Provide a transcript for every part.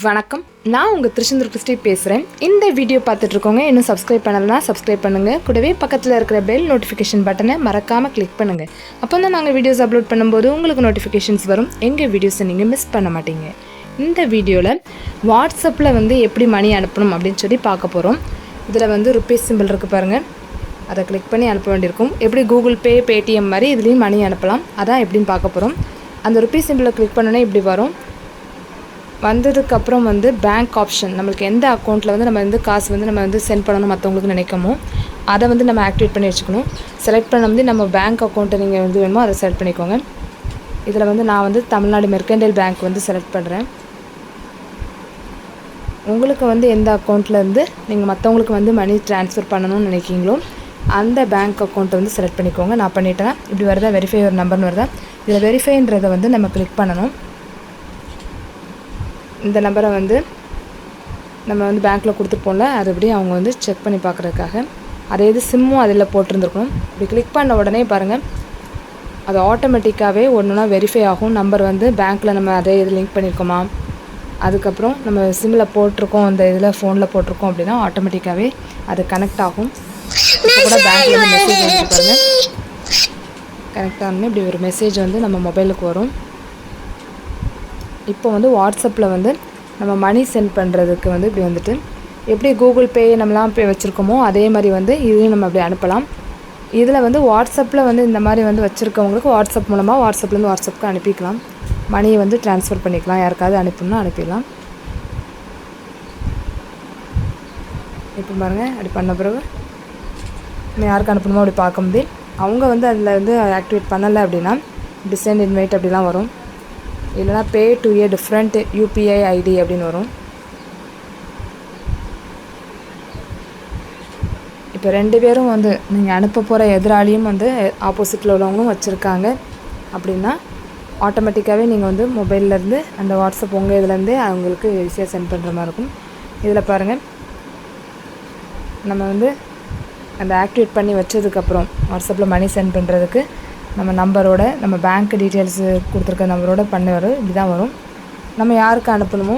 வணக்கம், நான் உங்கள் திருச்செந்தூர் கிறிஸ்டி பேசுகிறேன். இந்த வீடியோ பார்த்துட்ருக்கோங்க, இன்னும் சப்ஸ்கிரைப் பண்ணலைன்னா சப்ஸ்கிரைப் பண்ணுங்கள். கூடவே பக்கத்தில் இருக்கிற பெல் நோட்டிஃபிகேஷன் பட்டனை மறக்காமல் கிளிக் பண்ணுங்கள். அப்போ தான் நாங்கள் வீடியோஸ் அப்லோட் பண்ணும்போது உங்களுக்கு நோட்டிஃபிகேஷன்ஸ் வரும். எங்கள் வீடியோஸை நீங்கள் மிஸ் பண்ண மாட்டீங்க. இந்த வீடியோவில் வாட்ஸ்அப்பில் எப்படி மணி அனுப்பணும் அப்படின்னு சொல்லி பார்க்க போகிறோம். இதில் ருப்பீஸ் சிம்பிள் இருக்குது பாருங்கள், அதை கிளிக் பண்ணி அனுப்ப வேண்டியிருக்கும். எப்படி கூகுள் பே, பேடிஎம் மாதிரி இதுலேயும் மணி அனுப்பலாம். அதான் எப்படின்னு பார்க்க போகிறோம். அந்த ருப்பீஸ் சிம்பிளை கிளிக் பண்ணோன்னே இப்படி வரும். வந்ததுக்கப்புறம் பேங்க் ஆப்ஷன், நம்மளுக்கு எந்த அக்கௌண்ட்டில் நம்ம காசு நம்ம சென்ட் பண்ணணும் மற்றவங்களுக்கு நினைக்கமோ அதை நம்ம ஆக்டிவேட் பண்ணி வச்சுக்கணும். செலக்ட் பண்ண நம்ம பேங்க் அக்கௌண்ட்டை நீங்கள் வேணுமோ அதை செலக்ட் பண்ணிக்கோங்க. இதில் நான் தமிழ்நாடு மெர்கன்டைல் பேங்க் செலக்ட் பண்ணுறேன். உங்களுக்கு எந்த அக்கௌண்ட்லேருந்து நீங்கள் மற்றவங்களுக்கு மணி ட்ரான்ஸ்ஃபர் பண்ணணும்னு நினைக்கிங்களோ அந்த பேங்க் அக்கௌண்ட்டை செலக்ட் பண்ணிக்கோங்க. நான் பண்ணிட்டேன். இப்படி வருதா, வெரிஃபை ஒரு நம்பர்னு வருதா. இதில் வெரிஃபைன்றதை நம்ம கிளிக் பண்ணணும். இந்த நம்பரை நம்ம பேங்க்கில் கொடுத்துருப்போம்ல, அது எப்படி அவங்க செக் பண்ணி பார்க்குறதுக்காக. அதே இது சிம்மும் அதில் போட்டிருந்துருக்கணும். இப்படி கிளிக் பண்ண உடனே பாருங்கள், அது ஆட்டோமேட்டிக்காகவே ஒன்றுனா வெரிஃபை ஆகும். நம்பர் பேங்க்கில் நம்ம அதே இது லிங்க் பண்ணியிருக்கோமா, அதுக்கப்புறம் நம்ம சிம்மில் போட்டிருக்கோம், அந்த இதில் ஃபோனில் போட்டிருக்கோம் அப்படின்னா ஆட்டோமேட்டிக்காகவே அது கனெக்ட் ஆகும். இப்போ கூட பேங்க்கில் மெசேஜ் பாருங்கள், கனெக்ட் ஆகணும்னு இப்படி ஒரு மெசேஜ் நம்ம மொபைலுக்கு வரும். இப்போ வாட்ஸ்அப்பில் நம்ம மணி சென்ட் பண்ணுறதுக்கு இப்படி எப்படி கூகுள் பே நம்மலாம் பே வச்சுருக்கோமோ அதே மாதிரி இதையும் நம்ம அப்படி அனுப்பலாம். இதில் வாட்ஸ்அப்பில் இந்த மாதிரி வச்சுருக்கவங்களுக்கு வாட்ஸ்அப் மூலமாக வாட்ஸ்அப்லேருந்து வாட்ஸ்அப்புக்கு அனுப்பிக்கலாம். மணியை ட்ரான்ஸ்ஃபர் பண்ணிக்கலாம். யாருக்காவது அனுப்பணும்னா அனுப்பிடலாம். இப்போ பாருங்கள், அப்படி பண்ண பிறகு இன்னும் யாருக்கு அனுப்பணுமோ அப்படி பார்க்க முடியும். அவங்க அதில் ஆக்டிவேட் பண்ணலை அப்படின்னா டிசைன் இன்வைட் அப்படிலாம் வரும். இல்லைனா pay to a different UPI ID அப்படின்னு வரும். இப்போ ரெண்டு பேரும் நீங்கள் அனுப்ப போகிற எதிராளியும் ஆப்போசிட்டில் உள்ளவங்களும் வச்சுருக்காங்க அப்படின்னா ஆட்டோமேட்டிக்காகவே நீங்கள் மொபைல்லேருந்து அந்த வாட்ஸ்அப் உங்கள் இதுலேருந்தே அவங்களுக்கு ஈஸியாக சென்ட் பண்ணுற மாதிரி இருக்கும். இதில் பாருங்கள், நம்ம அந்த ஆக்டிவேட் பண்ணி வச்சதுக்கப்புறம் வாட்ஸ்அப்பில் மணி சென்ட் பண்ணுறதுக்கு நம்ம நம்பரோட, நம்ம பேங்க் டீட்டெயில்ஸு கொடுத்துருக்க நம்பரோட பண்ண வரும். இப்படி தான் வரும். நம்ம யாருக்கு அனுப்பணுமோ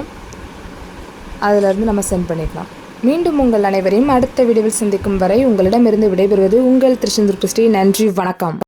அதிலேருந்து நம்ம சென்ட் பண்ணிக்கலாம். மீண்டும் உங்கள் அனைவரையும் அடுத்த வீடியோவில் சந்திக்கும் வரை உங்களிடமிருந்து விடைபெறுவது உங்கள் திருச்செந்தூர் கிறிஸ்டி. நன்றி, வணக்கம்.